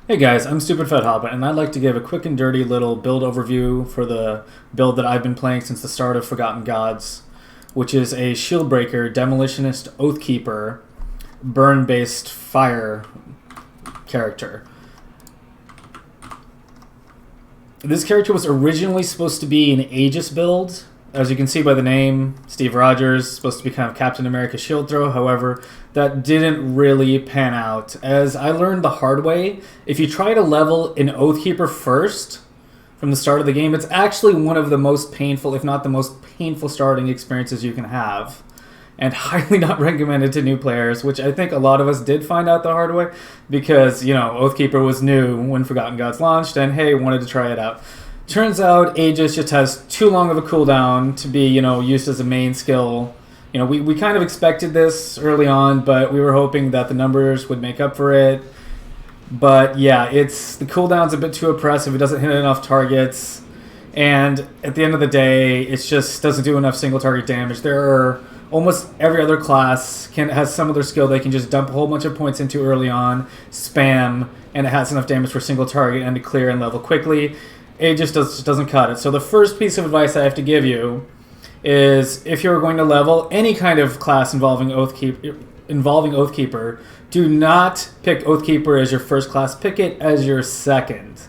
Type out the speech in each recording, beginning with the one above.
Hey guys, I'm Stupid Fat Hobbit, and I'd like to give a quick and dirty little build overview for the build that I've been playing since the start of Forgotten Gods, which is a Shieldbreaker, Demolitionist, Oathkeeper, burn-based fire character. This character was originally supposed to be an Aegis build. As you can see by the name, Steve Rogers, supposed to be kind of Captain America shield throw. However, that didn't really pan out. As I learned the hard way, if you try to level an Oathkeeper first from the start of the game, it's actually one of the most painful, if not the most painful starting experiences you can have. And highly not recommended to new players, which I think a lot of us did find out the hard way because, you know, Oathkeeper was new when Forgotten Gods launched and, hey, wanted to try it out. Turns out Aegis just has too long of a cooldown to be, used as a main skill. We kind of expected this early on, but we were hoping that the numbers would make up for it. But yeah, the cooldown's a bit too oppressive. It doesn't hit enough targets. And at the end of the day, it just doesn't do enough single target damage. There are almost every other class has some other skill they can just dump a whole bunch of points into early on, spam, and it has enough damage for single target and to clear and level quickly. It just doesn't cut it. So the first piece of advice I have to give you is if you're going to level any kind of class involving Oathkeeper, do not pick Oathkeeper as your first class. Pick it as your second.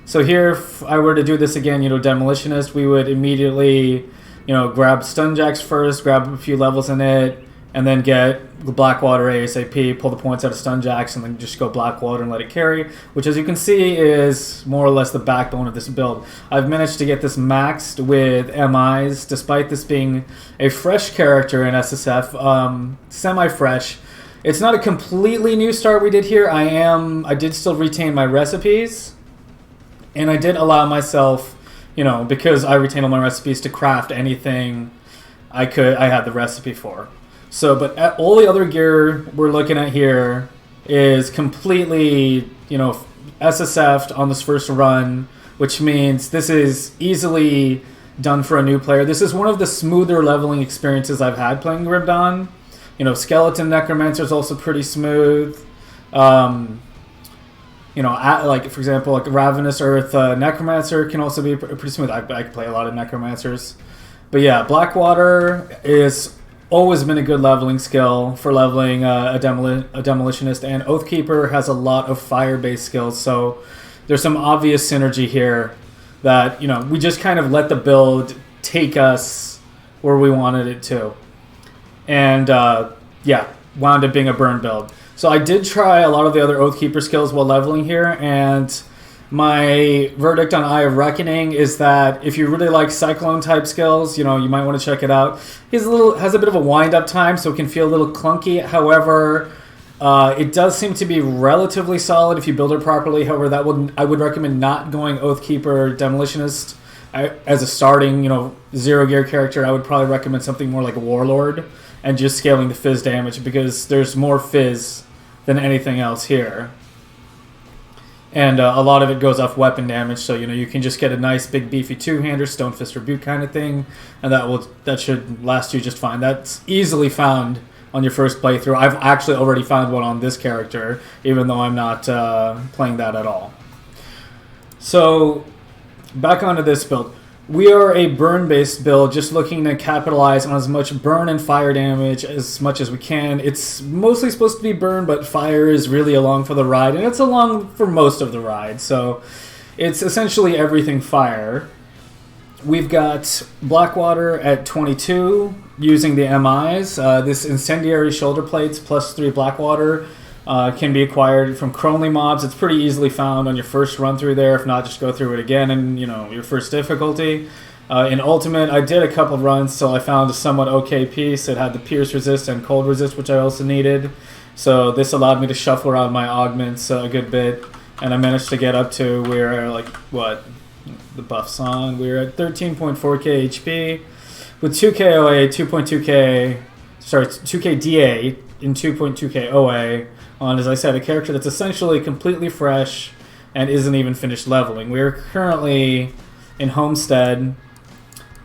So here, if I were to do this again, Demolitionist, we would immediately, grab Stunjacks first, grab a few levels in it, and then get Blackwater ASAP, pull the points out of Stunjacks, and then just go Blackwater and let it carry, which as you can see is more or less the backbone of this build. I've managed to get this maxed with MIs, despite this being a fresh character in SSF, semi-fresh. It's not a completely new start we did here. I did still retain my recipes, and I did allow myself, because I retained all my recipes, to craft anything I had the recipe for. So, but all the other gear we're looking at here is completely, SSF'd on this first run, which means this is easily done for a new player. This is one of the smoother leveling experiences I've had playing Grim Dawn. Skeleton Necromancer is also pretty smooth. For example, like Ravenous Earth Necromancer can also be pretty smooth. I can play a lot of Necromancers. But yeah, Blackwater is always been a good leveling skill for leveling a Demolitionist, and Oathkeeper has a lot of fire-based skills, so there's some obvious synergy here that, we just kind of let the build take us where we wanted it to. And, wound up being a burn build. So I did try a lot of the other Oathkeeper skills while leveling here, and my verdict on Eye of Reckoning is that if you really like Cyclone type skills, you might want to check it out. Has a bit of a wind up time, so it can feel a little clunky. However, it does seem to be relatively solid if you build it properly. However, I would recommend not going Oathkeeper Demolitionist as a starting, zero gear character. I would probably recommend something more like a Warlord and just scaling the fizz damage, because there's more fizz than anything else here. And a lot of it goes off weapon damage, so you can just get a nice big beefy two-hander, Stone Fist Rebuke kind of thing, and that should last you just fine. That's easily found on your first playthrough. I've actually already found one on this character, even though I'm not playing that at all. So back onto this build. We are a burn-based build, just looking to capitalize on as much burn and fire damage as much as we can. It's mostly supposed to be burn, but fire is really along for the ride, and it's along for most of the ride, so it's essentially everything fire. We've got Blackwater at 22, using the MIs. This Incendiary Shoulder Plates plus 3 Blackwater can be acquired from Cronley mobs. It's pretty easily found on your first run through there. If not, just go through it again in your first difficulty. In Ultimate, I did a couple runs till I found a somewhat okay piece. It had the Pierce Resist and Cold Resist, which I also needed. So this allowed me to shuffle around my augments a good bit, and I managed to get up to the buff's on. We were at 13.4k HP with 2k OA, 2k DA in 2.2k OA. On, as I said, a character that's essentially completely fresh and isn't even finished leveling. We're currently in Homestead,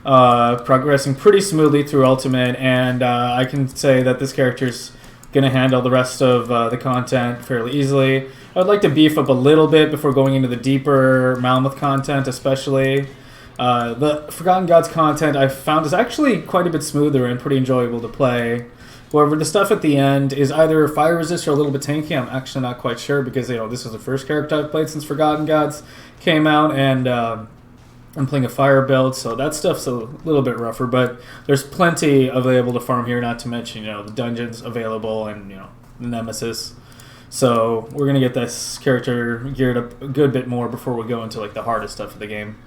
progressing pretty smoothly through Ultimate, and I can say that this character's going to handle the rest of the content fairly easily. I would like to beef up a little bit before going into the deeper Mammoth content, especially. The Forgotten Gods content I found is actually quite a bit smoother and pretty enjoyable to play. However, the stuff at the end is either fire resist or a little bit tanky. I'm actually not quite sure because this is the first character I've played since Forgotten Gods came out, and I'm playing a fire build, so that stuff's a little bit rougher. But there's plenty available to farm here, not to mention the dungeons available and the Nemesis. So we're gonna get this character geared up a good bit more before we go into like the hardest stuff of the game.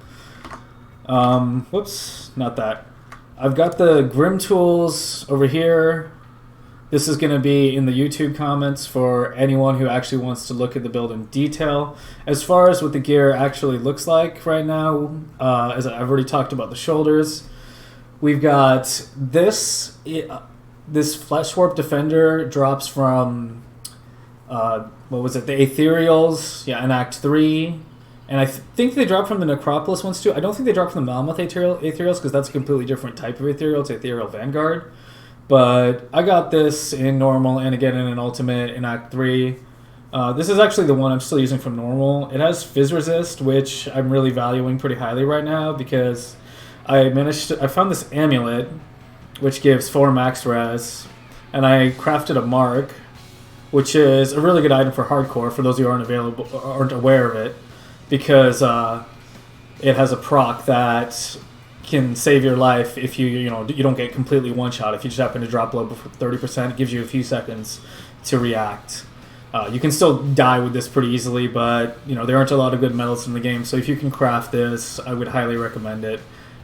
Whoops, not that. I've got the Grim tools over here. This is going to be in the YouTube comments for anyone who actually wants to look at the build in detail. As far as what the gear actually looks like right now, as I've already talked about the shoulders, we've got this Flesh Warp Defender drops from, what was it, the Ethereals, in Act 3. And I think they drop from the Necropolis ones too. I don't think they drop from the Mammoth Ethereals because that's a completely different type of Ethereal. It's Ethereal Vanguard. But I got this in normal and again in an ultimate in Act 3. This is actually the one I'm still using from normal. It has Fizz Resist, which I'm really valuing pretty highly right now because I found this amulet which gives 4 max res, and I crafted a mark, which is a really good item for hardcore for those who aren't aware of it. Because it has a proc that can save your life if you don't get completely one-shot. If you just happen to drop low before 30%, it gives you a few seconds to react. You can still die with this pretty easily, but there aren't a lot of good metals in the game. So if you can craft this, I would highly recommend it.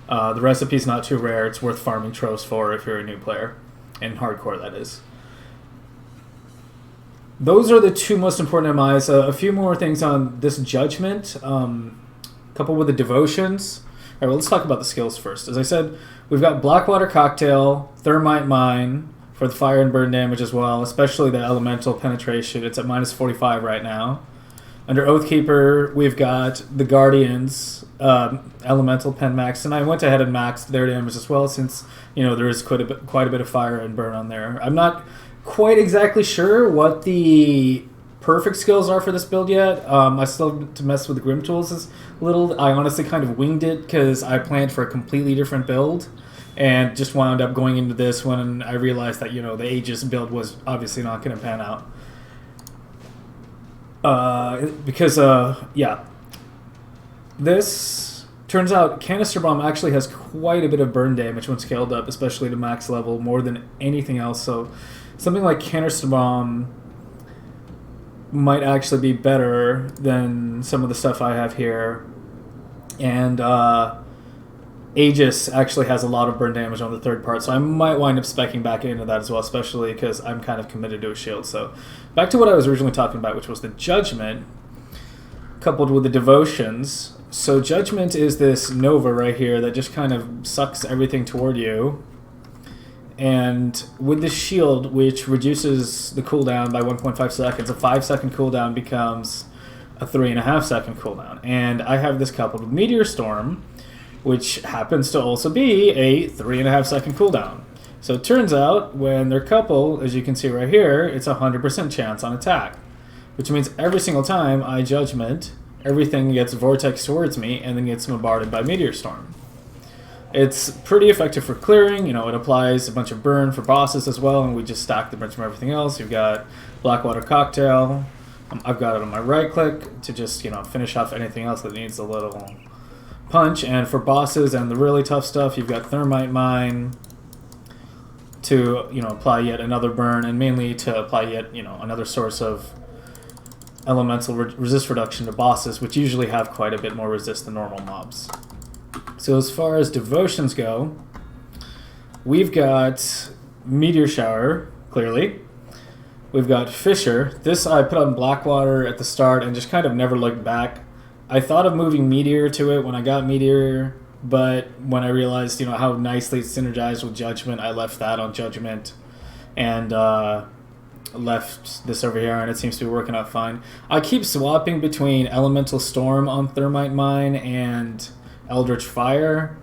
The recipe's not too rare. It's worth farming tropes for if you're a new player, in hardcore that is. Those are the 2 most important MIs. A few more things on this Judgment, coupled with the Devotions. All right, well, let's talk about the skills first. As I said, we've got Blackwater Cocktail, Thermite Mine for the fire and burn damage as well, especially the Elemental Penetration. It's at minus 45 right now. Under Oathkeeper, we've got the Guardians, Elemental Pen Max, and I went ahead and maxed their damage as well since there is quite a bit of fire and burn on there. I'm not quite exactly sure what the perfect skills are for this build yet. I still have to mess with the Grim Tools a little. I honestly kind of winged it because I planned for a completely different build and just wound up going into this when I realized that the Aegis build was obviously not going to pan out. This turns out Canister Bomb actually has quite a bit of burn damage when scaled up, especially to max level, more than anything else. So something like Canister Bomb might actually be better than some of the stuff I have here. And Aegis actually has a lot of burn damage on the third part, so I might wind up speccing back into that as well, especially because I'm kind of committed to a shield. So back to what I was originally talking about, which was the Judgment coupled with the Devotions. So Judgment is this Nova right here that just kind of sucks everything toward you. And with the shield, which reduces the cooldown by 1.5 seconds, a 5-second cooldown becomes a 3.5-second cooldown. And I have this coupled with Meteor Storm, which happens to also be a 3.5-second cooldown. So it turns out when they're coupled, as you can see right here, it's a 100% chance on attack. Which means every single time I Judgment, everything gets vortex towards me and then gets bombarded by Meteor Storm. It's pretty effective for clearing. It applies a bunch of burn for bosses as well, and we just stack the burns from everything else. You've got Blackwater Cocktail. I've got it on my right click to just finish off anything else that needs a little punch. And for bosses and the really tough stuff, you've got Thermite Mine to apply yet another burn, and mainly to apply yet another source of elemental resist reduction to bosses, which usually have quite a bit more resist than normal mobs. So as far as Devotions go, we've got Meteor Shower, clearly. We've got Fisher. This I put on Blackwater at the start and just kind of never looked back. I thought of moving Meteor to it when I got Meteor, but when I realized how nicely it's synergized with Judgment, I left that on Judgment and left this over here, and it seems to be working out fine. I keep swapping between Elemental Storm on Thermite Mine and Eldritch Fire,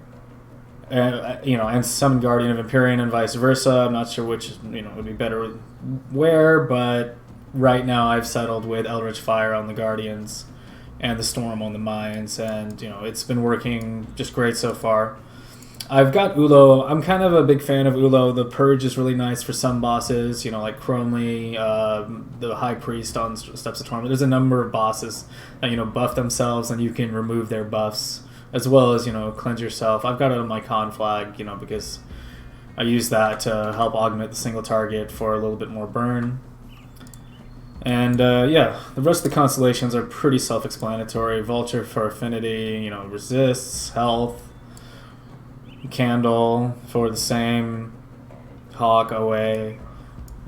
and Summon Guardian of Empyrean and vice versa. I'm not sure which would be better where, but right now I've settled with Eldritch Fire on the Guardians and the Storm on the Mines, and it's been working just great so far. I've got Ulo. I'm kind of a big fan of Ulo. The Purge is really nice for some bosses, like Cromley, the High Priest on Steps of Torment. There's a number of bosses that, buff themselves, and you can remove their buffs, as well as, cleanse yourself. I've got it on my con flag, because I use that to help augment the single target for a little bit more burn. And, yeah, the rest of the constellations are pretty self-explanatory. Vulture for affinity, resists, health. Candle for the same, Hawk, OA,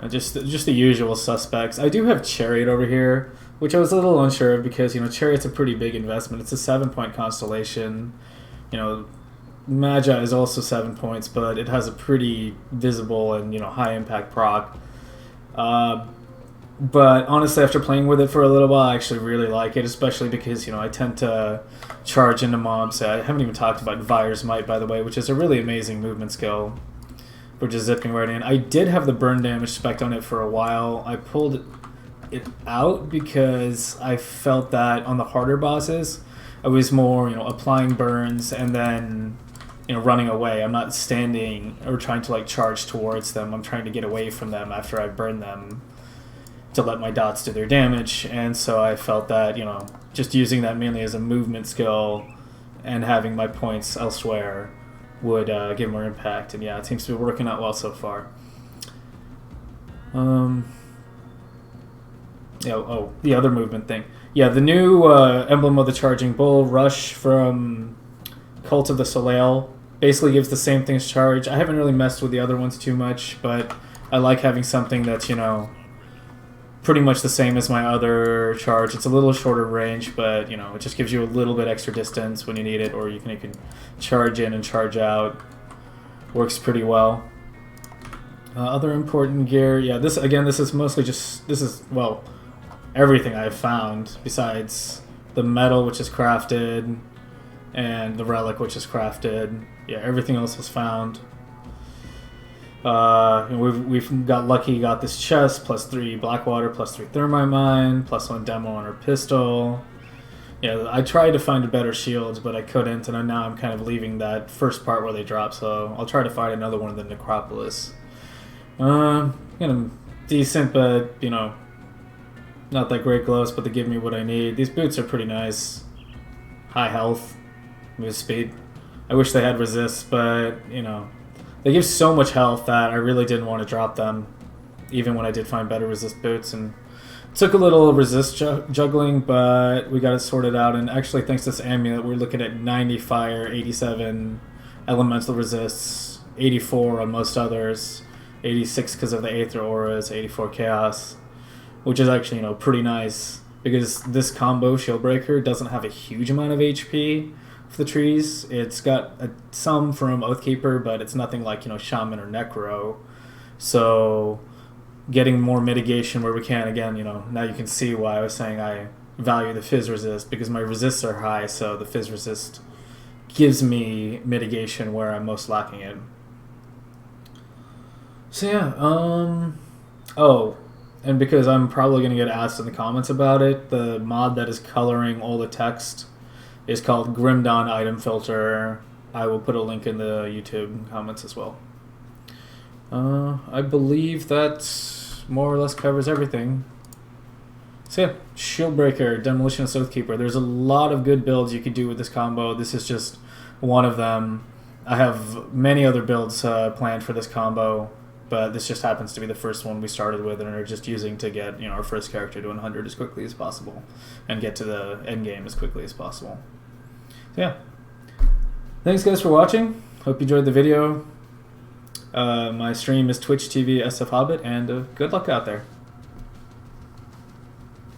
just the usual suspects. I do have Chariot over here, which I was a little unsure of because Chariot's a pretty big investment. It's a 7-point constellation. Magi is also 7 points, but it has a pretty visible and high impact proc. But honestly, after playing with it for a little while, I actually really like it, especially because, I tend to charge into mobs. I haven't even talked about Vire's Might, by the way, which is a really amazing movement skill for just zipping right in. I did have the burn damage spec on it for a while. I pulled it out because I felt that on the harder bosses, I was more, applying burns and then, running away. I'm not standing or trying to, charge towards them. I'm trying to get away from them after I burn them to let my dots do their damage, and so I felt that just using that mainly as a movement skill and having my points elsewhere would give more impact, and yeah, it seems to be working out well so far. The other movement thing, the new emblem of the Charging Bull, Rush from Cult of the Soleil, basically gives the same thing as charge. I haven't really messed with the other ones too much, but I like having something that's pretty much the same as my other charge. It's a little shorter range, but it just gives you a little bit extra distance when you need it, or you can charge in and charge out. Works pretty well. Other important gear, this is mostly everything I've found besides the metal, which is crafted, and the relic, which is crafted. Everything else was found. We've got lucky, got this chest, +3 Blackwater, +3 Thermite Mine, +1 demo on our pistol. I tried to find a better shield, but I couldn't, and now I'm kind of leaving that first part where they drop, so I'll try to find another one in the Necropolis. Decent, but, not that great gloves, but they give me what I need. These boots are pretty nice. High health, move speed. I wish they had resist, but, they give so much health that I really didn't want to drop them, even when I did find better resist boots. And it took a little resist juggling, but we got it sorted out. And actually, thanks to this amulet, we're looking at 90 fire, 87 elemental resists, 84 on most others, 86 because of the Aether auras, 84 chaos, which is actually pretty nice because this combo Shieldbreaker doesn't have a huge amount of HP. For the trees, it's got some from Oathkeeper, but it's nothing like Shaman or Necro. So getting more mitigation where we can, again, now you can see why I was saying I value the Fizz resist, because my resists are high, so the Fizz resist gives me mitigation where I'm most lacking it. So and because I'm probably going to get asked in the comments about it, the mod that is coloring all the text is called Grim Dawn Item Filter. I will put a link in the YouTube comments as well. I believe that more or less covers everything. So Shieldbreaker, Demolitionist Oathkeeper. There's a lot of good builds you could do with this combo. This is just one of them. I have many other builds planned for this combo, but this just happens to be the first one we started with and are just using to get our first character to 100 as quickly as possible and get to the end game as quickly as possible. So thanks guys for watching. Hope you enjoyed the video. My stream is Twitch TV SF Hobbit, and good luck out there.